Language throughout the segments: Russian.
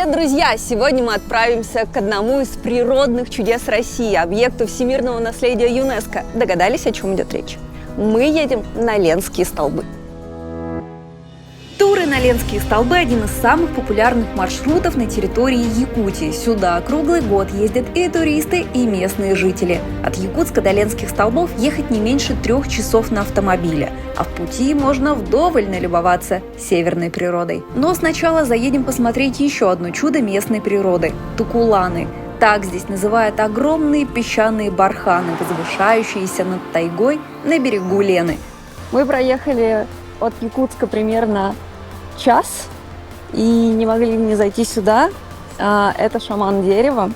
Привет, друзья! Сегодня мы отправимся к одному из природных чудес России, объекту всемирного наследия ЮНЕСКО. Догадались, о чем идет речь? Мы едем на Ленские столбы. Туры на Ленские столбы – один из самых популярных маршрутов на территории Якутии. Сюда круглый год ездят и туристы, и местные жители. От Якутска до Ленских столбов ехать не меньше 3 часов на автомобиле, а в пути можно вдоволь налюбоваться северной природой. Но сначала заедем посмотреть еще одно чудо местной природы – Тукуланы. Так здесь называют огромные песчаные барханы, возвышающиеся над тайгой на берегу Лены. Мы проехали от Якутска примерно час и не могли не зайти сюда. Это шаман дерева.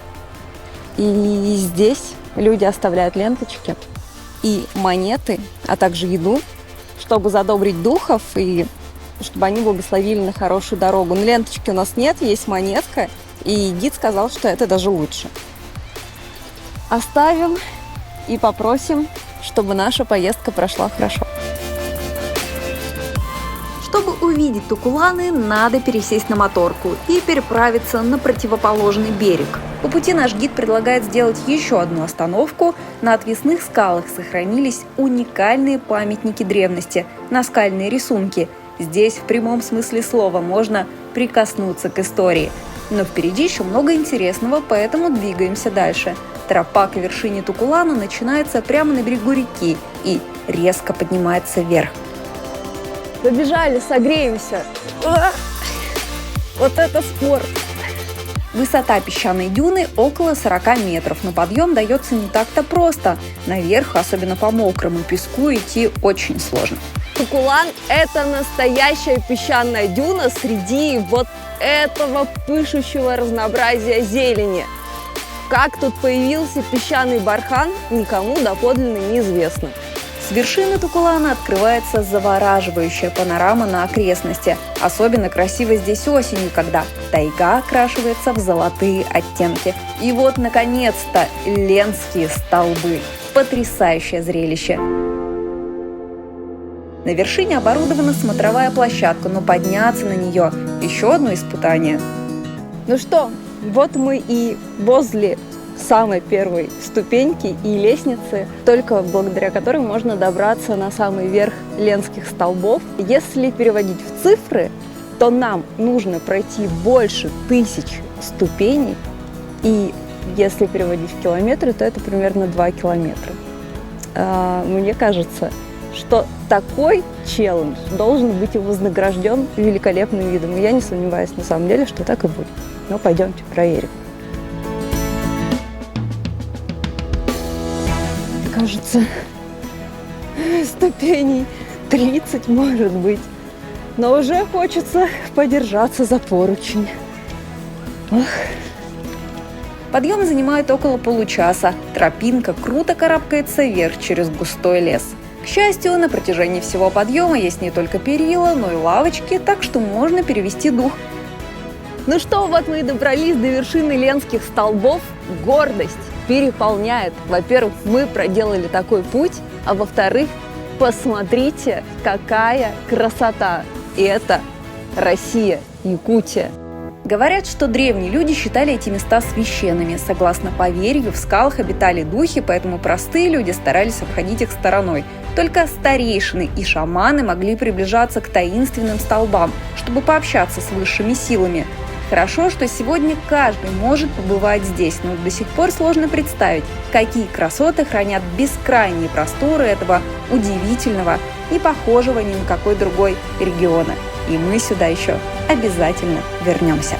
И здесь люди оставляют ленточки и монеты, а также еду, чтобы задобрить духов и чтобы они благословили на хорошую дорогу. Но ленточки у нас нет, есть монетка, и гид сказал, что это даже лучше. Оставим и попросим, чтобы наша поездка прошла хорошо. Чтобы увидеть Тукуланы, надо пересесть на моторку и переправиться на противоположный берег. По пути наш гид предлагает сделать еще одну остановку. На отвесных скалах сохранились уникальные памятники древности, наскальные рисунки. Здесь в прямом смысле слова можно прикоснуться к истории. Но впереди еще много интересного, поэтому двигаемся дальше. Тропа к вершине Тукулана начинается прямо на берегу реки и резко поднимается вверх. Побежали, согреемся. Вот это спорт! Высота песчаной дюны около 40 метров, но подъем дается не так-то просто. Наверх, особенно по мокрому песку, идти очень сложно. Тукулан – это настоящая песчаная дюна среди вот этого пышущего разнообразия зелени. Как тут появился песчаный бархан, никому доподлинно неизвестно. С вершины Тукулана открывается завораживающая панорама на окрестности. Особенно красиво здесь осенью, когда тайга окрашивается в золотые оттенки. И вот, наконец-то, Ленские столбы. Потрясающее зрелище. На вершине оборудована смотровая площадка, но подняться на нее – еще одно испытание. Ну что, вот мы и возле самой первой ступеньки и лестницы, только благодаря которой можно добраться на самый верх Ленских столбов. Если переводить в цифры, то нам нужно пройти больше 1000 ступеней, и если переводить в километры, то это примерно 2 километра. Мне кажется, что такой челлендж должен быть вознагражден великолепным видом. И я не сомневаюсь на самом деле, что так и будет. Но пойдемте проверим. Кажется, ступеней 30 может быть. Но уже хочется подержаться за поручень. Ох. Подъем занимает около получаса. Тропинка круто карабкается вверх через густой лес. К счастью, на протяжении всего подъема есть не только перила, но и лавочки, так что можно перевести дух. Ну что, вот мы и добрались до вершины Ленских столбов. Гордость переполняет. Во-первых, мы проделали такой путь, а во-вторых, посмотрите, какая красота. И это Россия, Якутия. Говорят, что древние люди считали эти места священными. Согласно поверью, в скалах обитали духи, поэтому простые люди старались обходить их стороной. Только старейшины и шаманы могли приближаться к таинственным столбам, чтобы пообщаться с высшими силами. Хорошо, что сегодня каждый может побывать здесь, но до сих пор сложно представить, какие красоты хранят бескрайние просторы этого удивительного, не похожего ни на какой другой региона. И мы сюда еще обязательно вернемся.